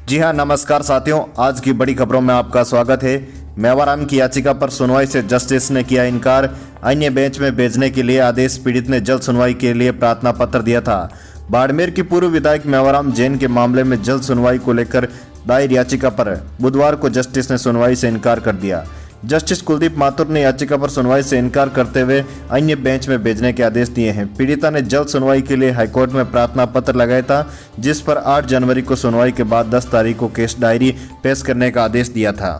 जी हाँ, नमस्कार साथियों। आज की बड़ी खबरों में आपका स्वागत है। मेवाराम की याचिका पर सुनवाई से जस्टिस ने किया इनकार। अन्य बेंच में भेजने के लिए आदेश। पीड़ित ने जल्द सुनवाई के लिए प्रार्थना पत्र दिया था। बाड़मेर की पूर्व विधायक मेवाराम जैन के मामले में जल्द सुनवाई को लेकर दायर याचिका पर बुधवार को जस्टिस ने सुनवाई से इनकार कर दिया। जस्टिस कुलदीप माथुर ने याचिका पर सुनवाई से इनकार करते हुए अन्य बेंच में भेजने के आदेश दिए हैं। पीड़िता ने जल्द सुनवाई के लिए हाईकोर्ट में प्रार्थना पत्र लगाया था, जिस पर 8 जनवरी को सुनवाई के बाद 10 तारीख को केस डायरी पेश करने का आदेश दिया था।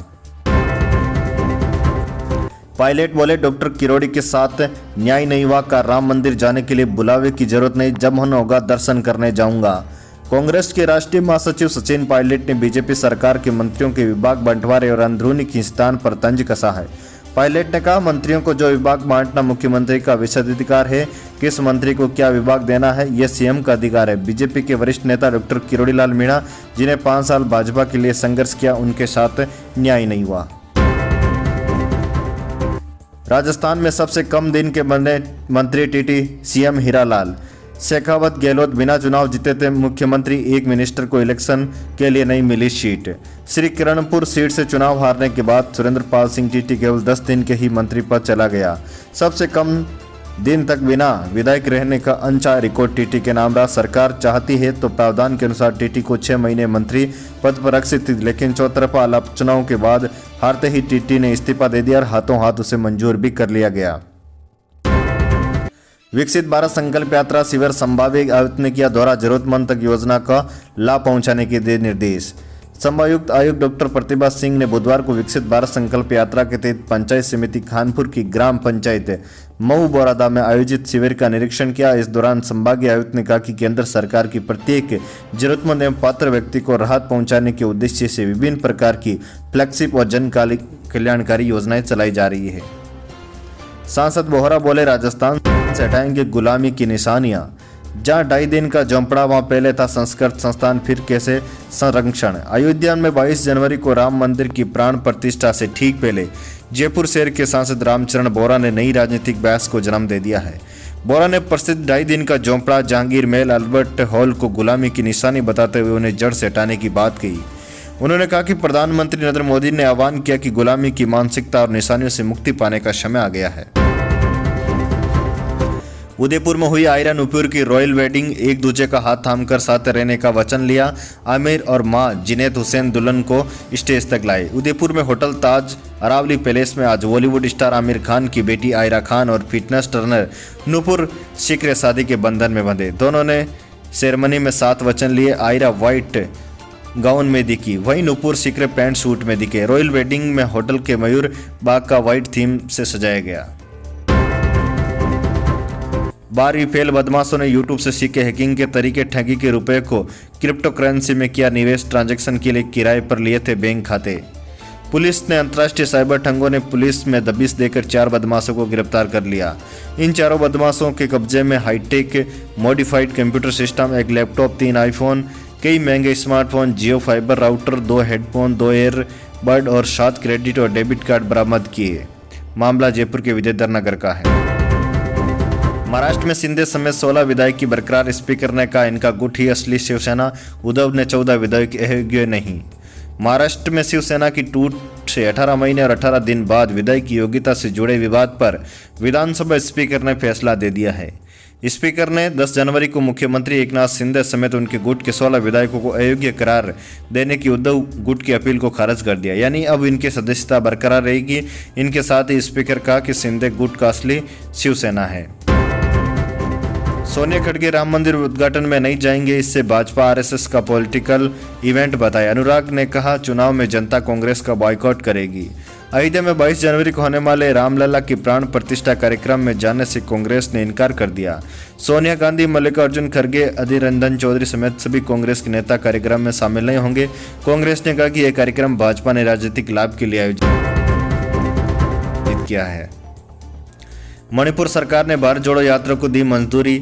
पायलट बोले, डॉक्टर किरोड़ी के साथ न्याय नहीं हुआ का राम मंदिर जाने के लिए बुलावे की जरूरत नहीं, जब मन होगा दर्शन करने जाऊंगा। कांग्रेस के राष्ट्रीय महासचिव सचिन पायलट ने बीजेपी सरकार के मंत्रियों के विभाग बंटवारे और अंदरूनी खींचतान पर तंज कसा है। पायलट ने कहा, मंत्रियों को जो विभाग बांटना मुख्यमंत्री का विशेषाधिकार है, किस मंत्री को क्या विभाग देना है यह सीएम का अधिकार है। बीजेपी के वरिष्ठ नेता डॉक्टर किरोड़ी लाल मीणा, जिन्हें 5 साल भाजपा के लिए संघर्ष किया, उनके साथ न्याय नहीं हुआ। राजस्थान में सबसे कम दिन के बने मंत्री टीटी सीएम हीरालाल। शेखावत गहलोत बिना चुनाव जीते थे मुख्यमंत्री, एक मिनिस्टर को इलेक्शन के लिए नहीं मिली सीट। श्री किरणपुर सीट से चुनाव हारने के बाद सुरेंद्र पाल सिंह टीटी केवल 10 दिन के ही मंत्री पद चला गया। सबसे कम दिन तक बिना विधायक रहने का अनचाहा रिकॉर्ड टीटी के नाम रहा। सरकार चाहती है तो प्रावधान के अनुसार टीटी को 6 महीने मंत्री पद पर रख सकती थी, लेकिन चौतरफा आलाप चुनाव के बाद हारते ही टीटी ने इस्तीफा दे दिया और हाथों हाथ उसे मंजूर भी कर लिया गया। विकसित भारत संकल्प यात्रा शिविर संभावित आयुक्त ने किया दौरा, जरूरतमंद तक योजना का लाभ पहुंचाने के दिए निर्देश। संभायुक्त आयुक्त डॉक्टर प्रतिभा सिंह ने बुधवार को विकसित भारत संकल्प यात्रा के तहत पंचायत समिति खानपुर की ग्राम पंचायत महू बोरादा में आयोजित शिविर का निरीक्षण किया। इस दौरान संभागीय आयुक्त ने कहा कि केंद्र सरकार की प्रत्येक जरूरतमंद एवं पात्र व्यक्ति को राहत पहुंचाने के उद्देश्य से विभिन्न प्रकार की फ्लैगशिप और जन कल्याणकारी योजनाएं चलाई जा रही है। सांसद बोहरा बोले, राजस्थान से हटाएंगे गुलामी की निशानियां। जहां 2.5 दिन का झोंपड़ा वहां पहले था संस्कृत संस्थान, फिर कैसे संरक्षण। अयोध्या में 22 जनवरी को राम मंदिर की प्राण प्रतिष्ठा से ठीक पहले जयपुर शहर के सांसद रामचरण बोहरा ने नई राजनीतिक बहस को जन्म दे दिया है। बोहरा ने प्रसिद्ध 2.5 दिन का झोंपड़ा जहांगीर महल अल्बर्ट हॉल को गुलामी की निशानी बताते हुए उन्हें जड़ से हटाने की बात कही। उन्होंने कहा कि प्रधानमंत्री नरेंद्र मोदी ने आह्वान किया कि गुलामी की मानसिकता और निशानियों से मुक्ति पाने का समय आ गया है। उदयपुर में हुई आयरा नुपुर की रॉयल वेडिंग, एक दूसरे का हाथ थामकर साथ रहने का वचन लिया। आमिर और मां जिनेत हुसैन दुल्हन को स्टेज तक लाए। उदयपुर में होटल ताज अरावली पैलेस में आज बॉलीवुड स्टार आमिर खान की बेटी आयरा खान और फिटनेस ट्रेनर नुपुर शिखर शादी के बंधन में बंधे। दोनों ने सेरेमनी में 7 वचन लिए। आयरा व्हाइट गाउन में दिखी, वहीं नुपुर शिखर पैंट सूट में दिखे। रॉयल वेडिंग में होटल के मयूर बाग का व्हाइट थीम से सजाया गया। 12वीं फेल बदमाशों ने यूट्यूब से सीखे हैकिंग के तरीके, ठगी के रुपए को क्रिप्टो करेंसी में किया निवेश। ट्रांजैक्शन के लिए किराए पर लिए थे बैंक खाते। पुलिस ने अंतर्राष्ट्रीय साइबर ठगों ने पुलिस में दबिश देकर 4 बदमाशों को गिरफ्तार कर लिया। इन चारों बदमाशों के कब्जे में हाईटेक मॉडिफाइड कंप्यूटर सिस्टम, एक लैपटॉप, 3 आईफोन, कई महंगे स्मार्टफोन, जियो फाइबर राउटर, 2 हेडफोन, 2 एयरबड और 7 क्रेडिट और डेबिट कार्ड बरामद किए। मामला जयपुर के विद्याधर नगर का है। महाराष्ट्र में शिंदे समेत 16 विधायक की बरकरार। स्पीकर ने कहा, इनका गुट ही असली शिवसेना। उद्धव ने 14 विधायक अयोग्य नहीं। महाराष्ट्र में शिवसेना की टूट से 18 महीने और 18 दिन बाद विधायक की योग्यता से जुड़े विवाद पर विधानसभा स्पीकर ने फैसला दे दिया है। स्पीकर ने 10 जनवरी को मुख्यमंत्री एकनाथ शिंदे समेत उनके गुट के 16 विधायकों को अयोग्य करार देने की उद्धव गुट की अपील को खारिज कर दिया, यानी अब इनकी सदस्यता बरकरार रहेगी। इनके साथ ही स्पीकर कहा कि शिंदे गुट का असली शिवसेना है। सोनिया खड़गे राम मंदिर उद्घाटन में नहीं जाएंगे, इससे भाजपा आरएसएस का पॉलिटिकल इवेंट बताया। अनुराग ने कहा, चुनाव में जनता कांग्रेस का बॉयकॉट करेगी। अयोध्या में 22 जनवरी को होने वाले रामलला की प्राण प्रतिष्ठा कार्यक्रम में जाने से कांग्रेस ने इनकार कर दिया। सोनिया गांधी, मल्लिकार्जुन खड़गे, अधीर रंजन चौधरी समेत सभी कांग्रेस के नेता कार्यक्रम में शामिल नहीं होंगे। कांग्रेस ने कहा कि यह कार्यक्रम भाजपा ने राजनीतिक लाभ के लिए आयोजित किया है। मणिपुर सरकार ने भारत जोड़ो यात्रा को दी मंजूरी।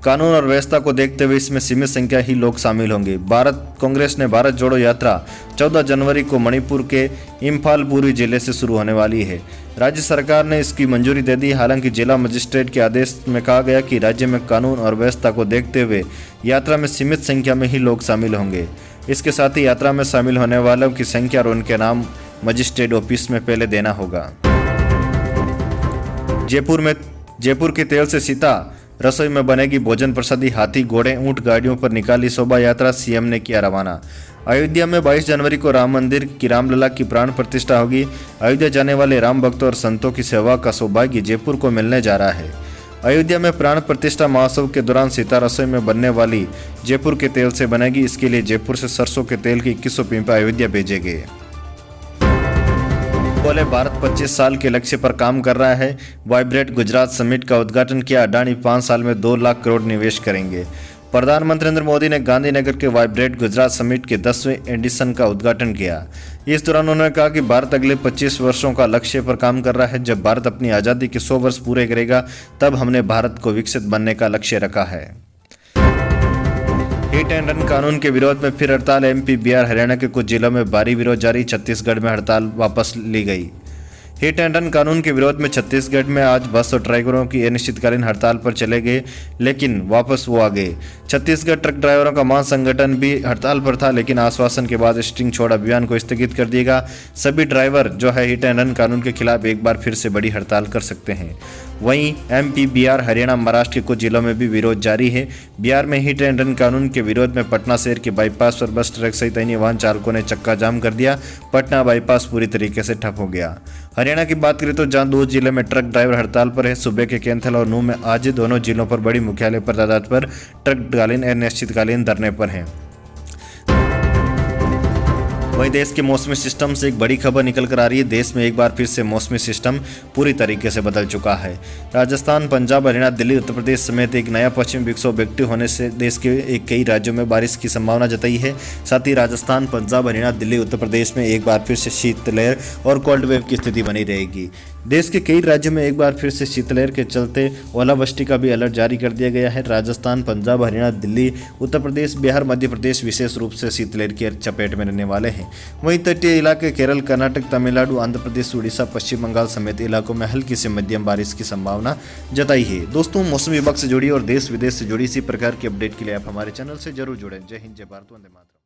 कानून और व्यवस्था को देखते हुए इसमें सीमित संख्या ही लोग शामिल होंगे। भारत कांग्रेस ने भारत जोड़ो यात्रा 14 जनवरी को मणिपुर के इम्फाल पूर्वी जिले से शुरू होने वाली है। राज्य सरकार ने इसकी मंजूरी दे दी। हालांकि जिला मजिस्ट्रेट के आदेश में कहा गया कि राज्य में कानून और व्यवस्था को देखते हुए यात्रा में सीमित संख्या में ही लोग शामिल होंगे। इसके साथ ही यात्रा में शामिल होने वालों की संख्या और उनके नाम मजिस्ट्रेट ऑफिस में पहले देना होगा। जयपुर के तेल से सीता रसोई में बनेगी भोजन प्रसादी। हाथी, घोड़े, ऊंट गाड़ियों पर निकाली शोभा यात्रा, सीएम ने किया रवाना। अयोध्या में 22 जनवरी को राम मंदिर की रामलला की प्राण प्रतिष्ठा होगी। अयोध्या जाने वाले राम भक्तों और संतों की सेवा का सौभाग्य जयपुर को मिलने जा रहा है। अयोध्या में प्राण प्रतिष्ठा महोत्सव के दौरान सीता रसोई में बनने वाली जयपुर के तेल से बनेगी। इसके लिए जयपुर से सरसों के तेल के 2100 पीपा अयोध्या भेजे गए। बोले भारत 25 साल के लक्ष्य पर काम कर रहा है। वाइब्रेट गुजरात समिट का उद्घाटन किया। अडानी 5 साल में 2 लाख करोड़ निवेश करेंगे। प्रधानमंत्री नरेंद्र मोदी ने गांधीनगर के वाइब्रेट गुजरात समिट के 10वें एडिशन का उद्घाटन किया। इस दौरान उन्होंने कहा कि भारत अगले 25 वर्षों का लक्ष्य पर काम कर रहा है। जब भारत अपनी आज़ादी के 100 वर्ष पूरे करेगा तब हमने भारत को विकसित बनने का लक्ष्य रखा है। हिट एंड रन कानून के विरोध में फिर हड़ताल। एमपी, बिहार, हरियाणा के कुछ जिलों में भारी विरोध जारी। छत्तीसगढ़ में हड़ताल वापस ली गई। हिट एंड रन कानून के विरोध में छत्तीसगढ़ में आज बस और ड्राइवरों की अनिश्चितकालीन हड़ताल पर चले गए, लेकिन वापस वो आ गए। छत्तीसगढ़ ट्रक ड्राइवरों का महासंगठन भी हड़ताल पर था, लेकिन आश्वासन के बाद स्टिंग छोड़ अभियान को स्थगित कर दिएगा। सभी ड्राइवर जो है हिट एंड रन कानून के खिलाफ एक बार फिर से बड़ी हड़ताल कर सकते हैं। वहीं एमपी, बिहार, हरियाणा, महाराष्ट्र के कुछ जिलों में भी विरोध जारी है। बिहार में हिट एंड रन कानून के विरोध में पटना शहर के बाईपास पर बस, ट्रक सहित अन्य वाहन चालकों ने चक्का जाम कर दिया। पटना बाईपास पूरी तरीके से ठप हो गया। हरियाणा की बात करें तो जहां 2 जिले में ट्रक ड्राइवर हड़ताल पर है। सूबे के कैंथल और नूह में आज दोनों जिलों पर बड़ी मुख्यालय पर तादाद पर ट्रक अनिश्चितकालीन धरने पर हैं। वहीं देश के मौसमी सिस्टम से एक बड़ी खबर निकल कर आ रही है। देश में एक बार फिर से मौसमी सिस्टम पूरी तरीके से बदल चुका है। राजस्थान, पंजाब, हरियाणा, दिल्ली, उत्तर प्रदेश समेत एक नया पश्चिमी विक्षोभ एक्टिव होने से देश के कई राज्यों में बारिश की संभावना जताई है। साथ ही राजस्थान, पंजाब, हरियाणा, दिल्ली, उत्तर प्रदेश में एक बार फिर से शीतलहर और कोल्ड वेव की स्थिति बनी रहेगी। देश के कई राज्यों में एक बार फिर से शीतलहर के चलते ओलावृष्टि का भी अलर्ट जारी कर दिया गया है। राजस्थान, पंजाब, हरियाणा, दिल्ली, उत्तर प्रदेश, बिहार, मध्य प्रदेश विशेष रूप से शीतलहर की चपेट में रहने वाले हैं। वहीं तटीय इलाके केरल, कर्नाटक, तमिलनाडु, आंध्र प्रदेश, उड़ीसा, पश्चिम बंगाल समेत इलाकों में हल्की से मध्यम बारिश की संभावना जताई है। दोस्तों, मौसम विभाग से जुड़ी और देश विदेश से जुड़ी इसी प्रकार की अपडेट के लिए आप हमारे चैनल से जरूर जुड़ें। जय हिंद, जय भारत, वंदे मातरम।